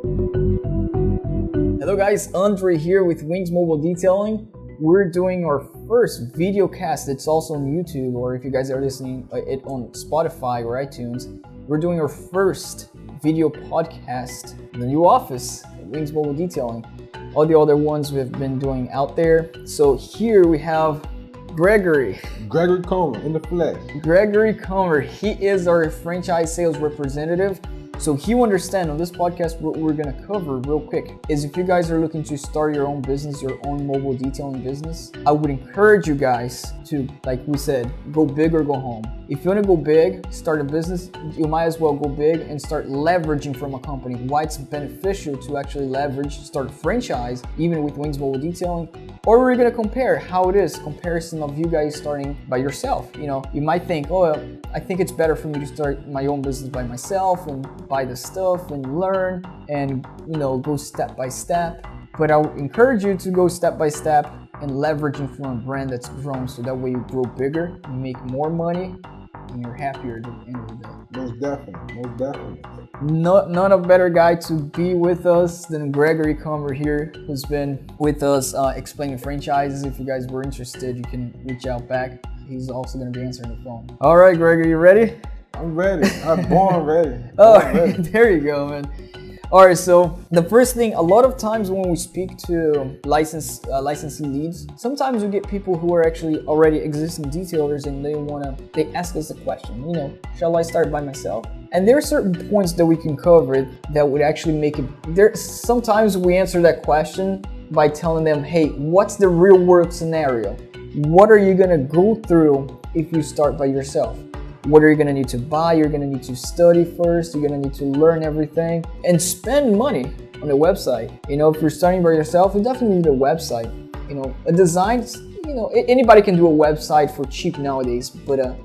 Hello guys, Andre here with Wings Mobile Detailing. We're doing our first video cast. It's also on YouTube, or if you guys are listening it on Spotify or iTunes, we're doing our first video podcast in the new office at Wings Mobile Detailing. All the other ones we've been doing out there. So here we have Gregory Comer in the flesh. Gregory Comer. He is our franchise sales representative. So he will understand on this podcast what we're going to cover real quick is if you guys are looking to start your own business, your own mobile detailing business, I would encourage you guys to, like we said, go big or go home. If you want to go big, start a business, you might as well go big and start leveraging from a company. Why it's beneficial to actually leverage, start a franchise, even with Wings Mobile Detailing. Or we're going to compare how it is, comparison of you guys starting by yourself. You know, you might think, oh, I think it's better for me to start my own business by myself and buy the stuff and learn and, you know, go step by step. But I would encourage you to go step by step and leveraging from a brand that's grown so that way you grow bigger, you make more money, and you're happier at the end of the day. Most definitely. Not a better guy to be with us than Gregory Comer here, who's been with us explaining franchises. If you guys were interested, you can reach out back. He's also going to be answering the phone. All right, Gregory, you ready? I'm ready. I'm born ready. Ready. There you go, man. All right, so the first thing, a lot of times when we speak to licensee leads, sometimes we get people who are actually already existing detailers and they ask us a question, you know, shall I start by myself? And there are certain points that we can cover that would actually make it, sometimes we answer that question by telling them, hey, what's the real world scenario? What are you gonna go through if you start by yourself? What are you gonna need to buy? You're gonna need to study first. You're gonna need to learn everything and spend money on the website. You know, if you're starting by yourself, you definitely need a website. You know, a design, you know, anybody can do a website for cheap nowadays, but a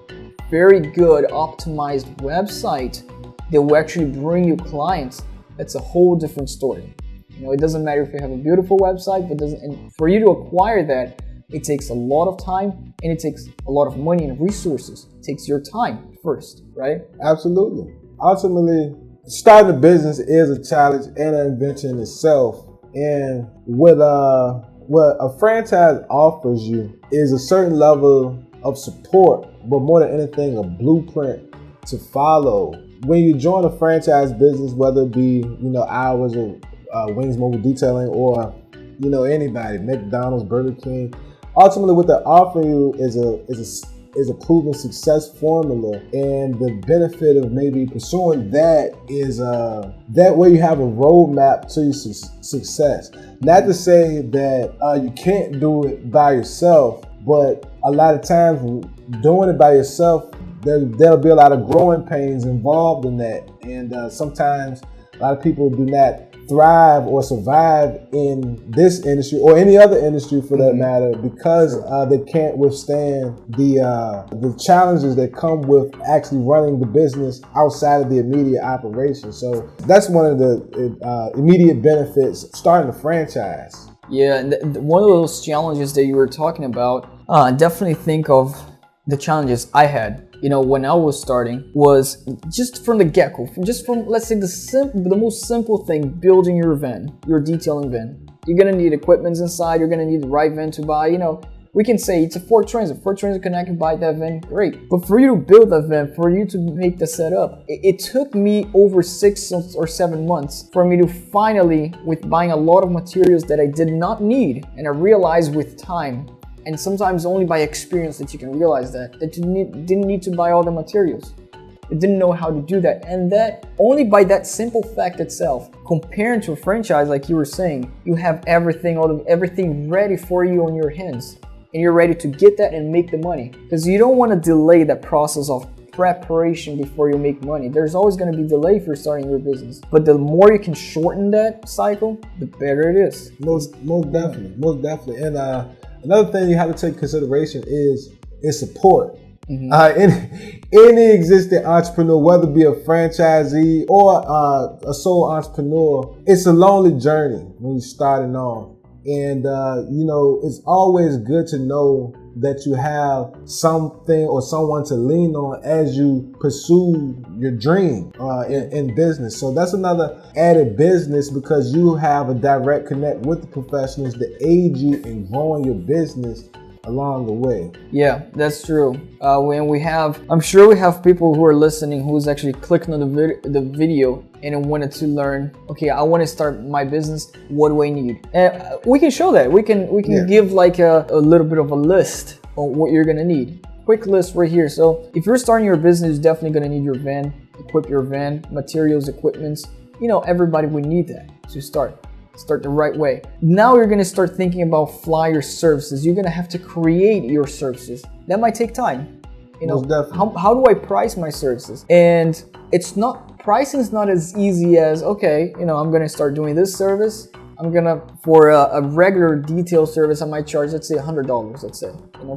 very good optimized website that will actually bring you clients, that's a whole different story. You know, it doesn't matter if you have a beautiful website, but and for you to acquire that, it takes a lot of time and it takes a lot of money and resources. It takes your time first, right? Absolutely. Ultimately, starting a business is a challenge and an invention in itself. And what a franchise offers you is a certain level of support, but more than anything, a blueprint to follow. When you join a franchise business, whether it be, you know, ours or Wings Mobile Detailing or, you know, anybody, McDonald's, Burger King, ultimately, what they're offering you is a proven success formula, and the benefit of maybe pursuing that is that way you have a roadmap to your success. Not to say that you can't do it by yourself, but a lot of times doing it by yourself, there'll be a lot of growing pains involved in that, and sometimes a lot of people do not thrive or survive in this industry or any other industry for that matter because they can't withstand the challenges that come with actually running the business outside of the immediate operation. So that's one of the immediate benefits starting a franchise. Yeah, and one of those challenges that you were talking about, definitely think of the challenges I had. You know, when I was starting, was just from the get-go, just from, let's say, the most simple thing, building your van, your detailing van. You're gonna need equipment inside, you're gonna need the right van to buy. You know, we can say it's a Ford Transit. Ford Transit can, I can buy that van, great. But for you to build that van, for you to make the setup, it took me over 6 or 7 months for me to finally, with buying a lot of materials that I did not need, and I realized with time, and sometimes only by experience that you can realize that you didn't need to buy all the materials. You didn't know how to do that. And that only by that simple fact itself, comparing to a franchise, like you were saying, you have everything ready for you on your hands. And you're ready to get that and make the money. Because you don't want to delay that process of preparation before you make money. There's always going to be delay for starting your business. But the more you can shorten that cycle, the better it is. Most definitely. And another thing you have to take consideration is support. Any existing entrepreneur, whether it be a franchisee or a sole entrepreneur, it's a lonely journey when you're starting off. And, you know, it's always good to know that you have something or someone to lean on as you pursue your dream in business. So that's another added business, because you have a direct connect with the professionals that aid you in growing your business along the way. Yeah, that's true. I'm sure we have people who are listening who's actually clicking on the video and wanted to learn, okay, I want to start my business. What do I need? And we can show that. We can give like a little bit of a list on what you're gonna need. Quick list right here. So if you're starting your business, you're definitely gonna need your van, equip your van, materials, equipments. Everybody would need that to start the right way. Now you're going to start thinking about flyer services. You're going to have to create your services. That might take time. How do I price my services? And pricing is not as easy as, okay, I'm going to start doing this service. For a regular detail service, I might charge, let's say $100, let's say,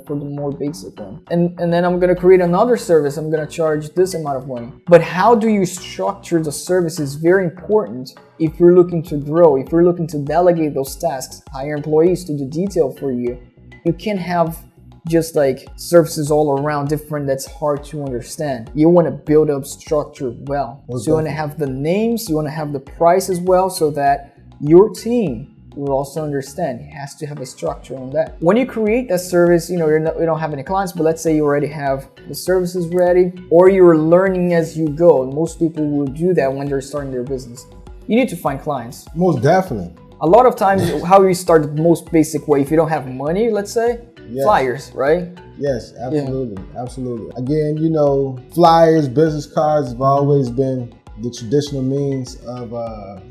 for the more basic one. And then I'm going to create another service. I'm going to charge this amount of money. But how do you structure the service is very important if you're looking to grow, if you're looking to delegate those tasks, hire employees to do detail for you. You can't have just like services all around different that's hard to understand. You want to build up structure well. So you want to have the names, you want to have the price as well, so that your team will also understand. It has to have a structure on that. When you create that service, you don't have any clients, but let's say you already have the services ready, or you're learning as you go. Most people will do that when they're starting their business. You need to find clients. Most definitely. A lot of times, how you start the most basic way, if you don't have money, let's say, flyers, right? Yes, absolutely. Yeah. Absolutely. Again, flyers, business cards have always been the traditional means of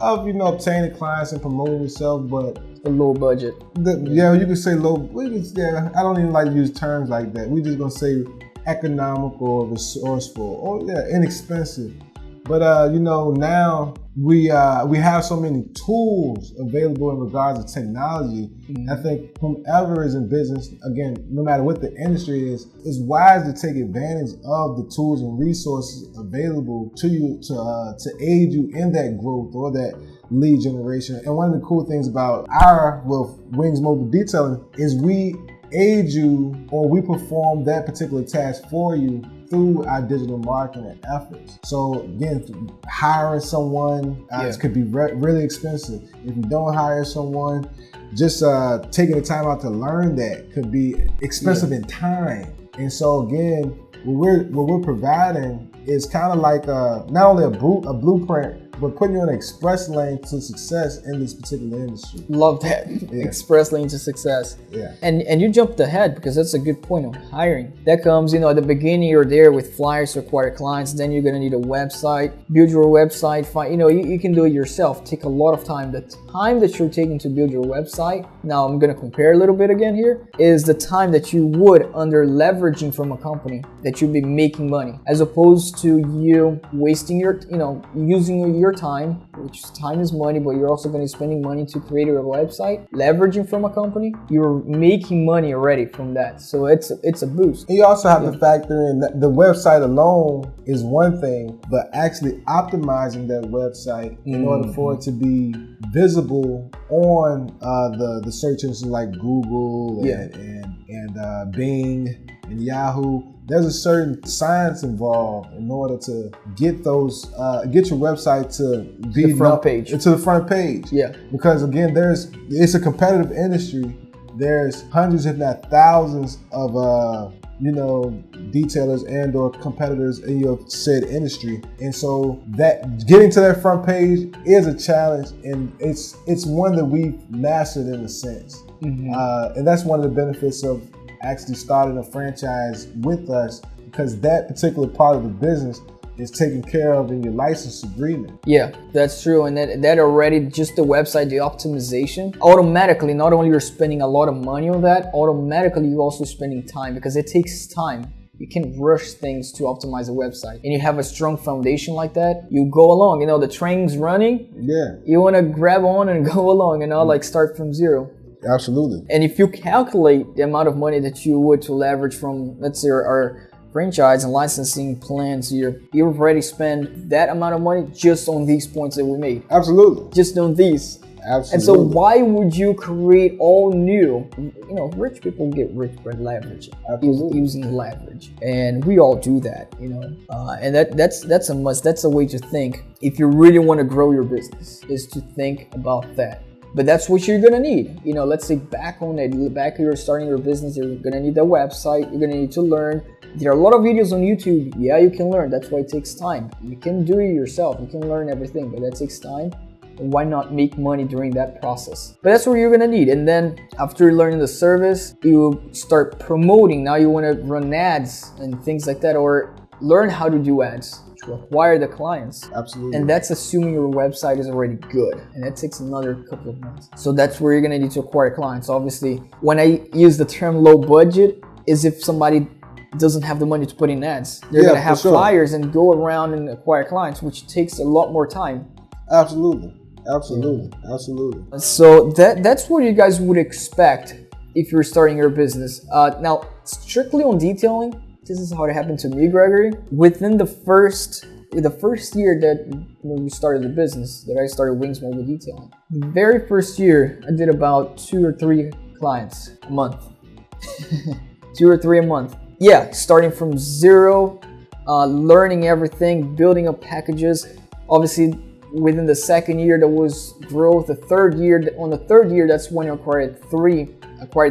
obtaining clients and promoting yourself, but a low budget. You could say low. I don't even like to use terms like that. We're just gonna say economical or resourceful or inexpensive. But now we have so many tools available in regards to technology. Mm-hmm. I think whomever is in business, again, no matter what the industry is, it's wise to take advantage of the tools and resources available to you to aid you in that growth or that lead generation. And one of the cool things about Wings Mobile Detailing is we aid you, or we perform that particular task for you through our digital marketing efforts. So again, hiring someone could be really expensive. If you don't hire someone, just taking the time out to learn that could be expensive in time. And so again, what we're providing is kind of like not only a blueprint, but putting you on an express lane to success in this particular industry. Love that. Yeah. Express lane to success. Yeah. And you jumped ahead, because that's a good point on hiring. That comes, at the beginning, you're there with flyers to acquire clients. Then you're going to need a website. Build your website. You can do it yourself. Take a lot of time. The time that you're taking to build your website, now I'm going to compare a little bit again here, is the time that you would under leveraging from a company that you'd be making money, as opposed to you wasting using your time, which time is money, but you're also going to be spending money to create a website. Leveraging from a company, you're making money already from that, so it's a boost. And you also have to factor in that the website alone is one thing, but actually optimizing that website in order for it to be visible on the search engines like Google and Bing and Yahoo. There's a certain science involved in order to get get your website to be the front page. To the front page. Yeah. Because again, it's a competitive industry. There's hundreds, if not thousands, of detailers and or competitors in your said industry. And so that getting to that front page is a challenge, and it's one that we've mastered in a sense. Mm-hmm. And that's one of the benefits of actually starting a franchise with us, because that particular part of the business is taken care of in your license agreement. Yeah, that's true. And that already, just the website, the optimization, automatically, not only you're spending a lot of money on that, automatically you're also spending time, because it takes time. You can rush things to optimize a website. And you have a strong foundation like that, you go along, the train's running. Yeah. You want to grab on and go along, like start from zero. Absolutely. And if you calculate the amount of money that you would to leverage from, let's say, our franchise and licensing plans here, you've already spent that amount of money just on these points that we made. Absolutely. Just on these. Absolutely. And so why would you create all new, rich people get rich by leveraging, using leverage. And we all do that, and that's a must. That's a way to think. If you really want to grow your business, is to think about that. But that's what you're gonna need. Let's say back you're starting your business, you're gonna need a website, you're gonna need to learn. There are a lot of videos on YouTube. Yeah, you can learn. That's why it takes time. You can do it yourself. You can learn everything, but that takes time. And why not make money during that process? But that's what you're gonna need. And then after learning the service, you start promoting. Now you wanna run ads and things like that, or learn how to do ads to acquire the clients. Absolutely. And that's assuming your website is already good. And that takes another couple of months. So that's where you're gonna need to acquire clients. Obviously, when I use the term low budget, is if somebody doesn't have the money to put in ads. They're gonna have flyers and go around and acquire clients, which takes a lot more time. Absolutely. So that's what you guys would expect if you're starting your business. Now, strictly on detailing, this is how it happened to me, Gregory. Within the first year that we started the business, that I started Wings Mobile Detailing, the very first year, I did about 2 or 3 clients a month. 2 or 3 a month. Yeah, starting from zero, learning everything, building up packages. Obviously, within the second year, there was growth. On the third year, that's when I acquired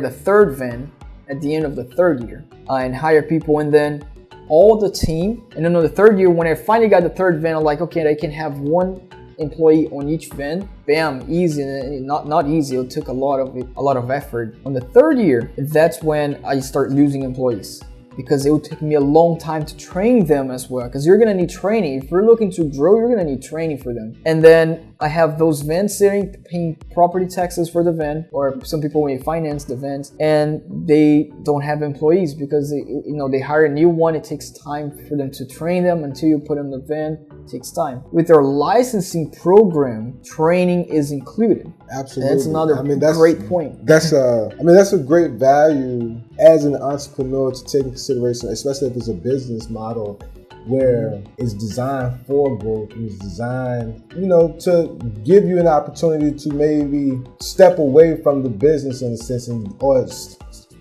the third van at the end of the third year, and hire people, and then all the team. And then on the third year, when I finally got the third van, I'm like, okay, I can have 1 employee on each van. Bam, easy. Not easy. It took a lot of effort. On the third year, that's when I start losing employees, because it would take me a long time to train them as well, because you're gonna need training. If you're looking to grow, you're gonna need training for them. And then I have those vans sitting, paying property taxes for the van, or some people may finance the vans, and they don't have employees because they hire a new one. It takes time for them to train them. Until you put in the van, it takes time. With our licensing program, training is included. Absolutely. That's another great point. That's a great value as an entrepreneur to take into consideration, especially if it's a business model where it's designed for growth, and it's designed, to give you an opportunity to maybe step away from the business in a sense, or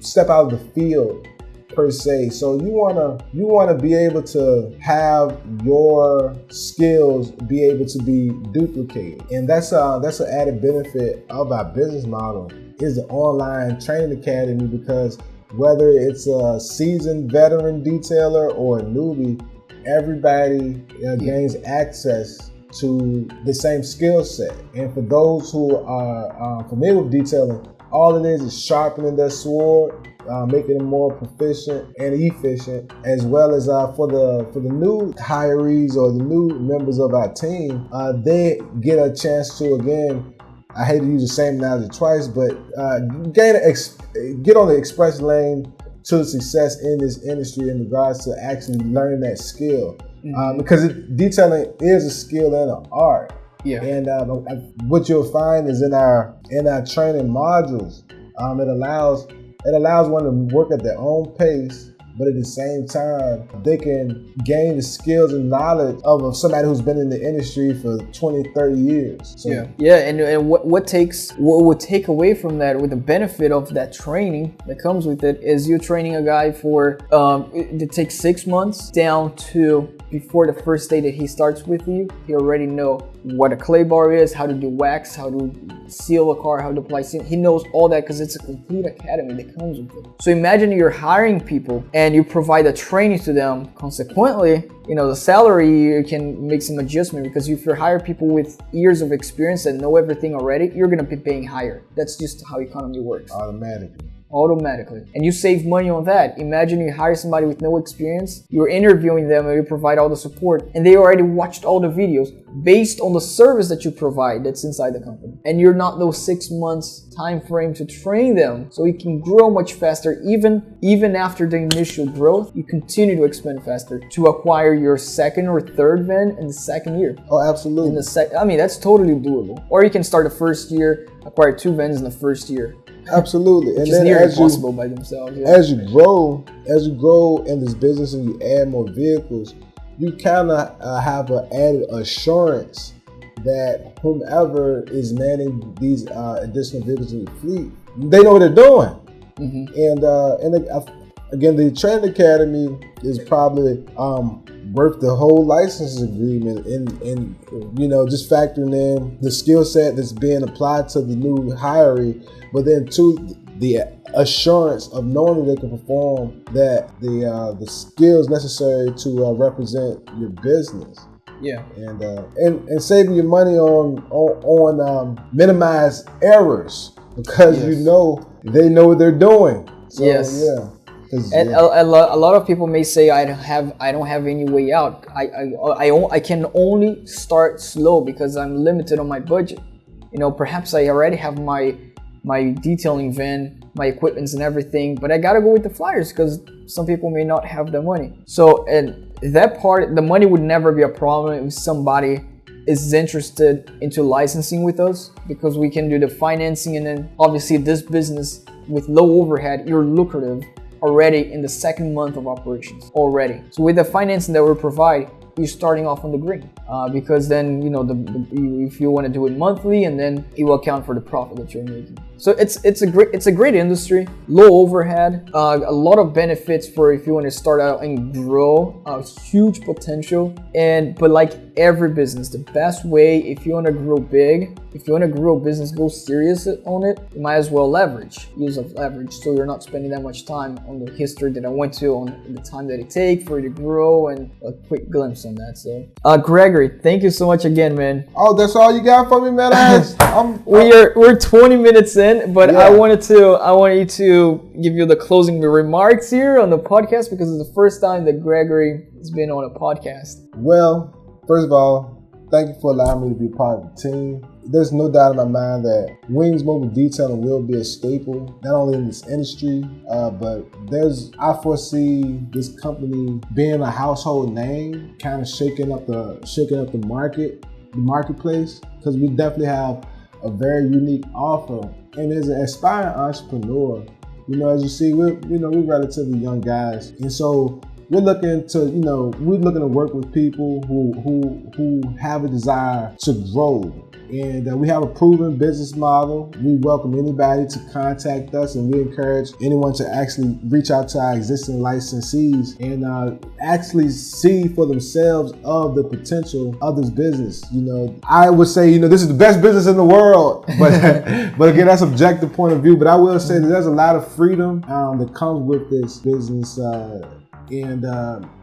step out of the field per se. So you wanna be able to have your skills be able to be duplicated, and that's an added benefit of our business model is the online training academy, because whether it's a seasoned veteran detailer or a newbie, everybody gains access to the same skill set. And for those who are familiar with detailing, all it is sharpening their sword, making them more proficient and efficient, as well as for the new hirees or the new members of our team, they get a chance to, again, I hate to use the same analogy twice, but get on the express lane to success in this industry in regards to actually learning that skill. Because detailing is a skill and an art. Yeah. And what you'll find is in our training modules, it allows one to work at their own pace, but at the same time, they can gain the skills and knowledge of somebody who's been in the industry for 20, 30 years. So, and what would take away from that, with the benefit of that training that comes with it, is you're training a guy for, it takes 6 months down to before the first day that he starts with you, he already know what a clay bar is, how to do wax, how to seal a car, how to apply seal. He knows all that because it's a complete academy that comes with it. So imagine you're hiring people and you provide a training to them. Consequently, the salary, you can make some adjustment, because if you hire people with years of experience and know everything already, you're going to be paying higher. That's just how economy works. Automatically. And you save money on that. Imagine you hire somebody with no experience, you're interviewing them and you provide all the support, and they already watched all the videos based on the service that you provide that's inside the company. And you're not those 6 months time frame to train them, so you can grow much faster. Even after the initial growth, you continue to expand faster to acquire your second or third van in the second year. Oh, absolutely. That's totally doable. Or you can start the first year, acquire 2 vans in the first year. Absolutely. And then impossible by themselves. Yeah. As you grow in this business and you add more vehicles, you kind of have an added assurance that whomever is manning these additional vehicles in the fleet, they know what they're doing. Again, the training academy is probably worth the whole license agreement, and just factoring in the skill set that's being applied to the new hiree, but then to the assurance of knowing that they can perform the skills necessary to represent your business. Yeah, and saving your money on minimized errors, because they know what they're doing. So, yeah. And a lot of people may say, I don't have any way out. I can only start slow because I'm limited on my budget. Perhaps I already have my detailing van, my equipments and everything, but I gotta go with the flyers because some people may not have the money. So, and that part, the money would never be a problem if somebody is interested into licensing with us, because we can do the financing, and then obviously this business with low overhead, you're lucrative already in the second month of operations already. So with the financing that we provide, you're starting off on the green, because then if you want to do it monthly, and then it will account for the profit that you're making. So it's a great industry, low overhead, a lot of benefits for if you want to start out and grow, huge potential. But like every business, the best way, if you want to grow big, if you want to grow a business, go serious on it, you might as well use of leverage, so you're not spending that much time on the history that I went to, on the time that it takes for you to grow, and a quick glimpse on that. So Gregory, thank you so much again, man. Oh, that's all you got for me, man? We're 20 minutes in, but yeah. I wanted you to give you the closing remarks here on the podcast, because it's the first time that Gregory has been on a podcast. Well, first of all, thank you for allowing me to be part of the team. There's no doubt in my mind that Wings Mobile Detailing will be a staple, not only in this industry, but I foresee this company being a household name, kind of shaking up the marketplace, because we definitely have a very unique offer. And as an aspiring entrepreneur, as you see, we're relatively young guys, and so we're looking to work with people who have a desire to grow. And we have a proven business model. We welcome anybody to contact us, and we encourage anyone to actually reach out to our existing licensees and actually see for themselves of the potential of this business. I would say, this is the best business in the world, but again, that's subjective point of view. But I will say that there's a lot of freedom that comes with this business, and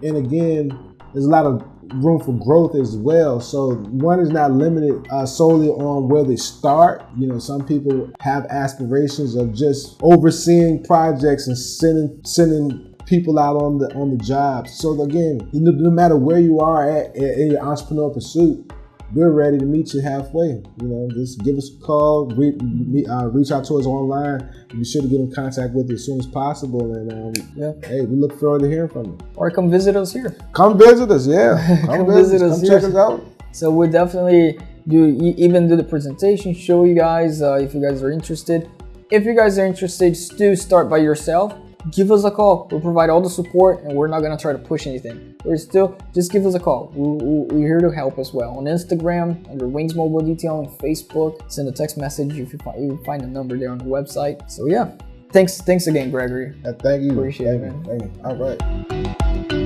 again, there's a lot of room for growth as well. So one is not limited solely on where they start. Some people have aspirations of just overseeing projects and sending people out on the job. So again, no matter where you are at in your entrepreneurial pursuit, we're ready to meet you halfway. Just give us a call, reach out to us online. Be sure to get in contact with us as soon as possible. And hey, we look forward to hearing from you. Or come visit us here. Come visit us, yeah. Come visit us. Come check us out. So we'll definitely do the presentation, show you guys if you guys are interested. If you guys are interested, do start by yourself. Give us a call. We'll provide all the support, and we're not going to try to push anything. Just give us a call. We're here to help as well. On Instagram, under Wings Mobile Detailing, Facebook, send a text message if you find the number there on the website. So yeah, thanks again, Gregory. Thank you. Appreciate it, man. Thank you. All right.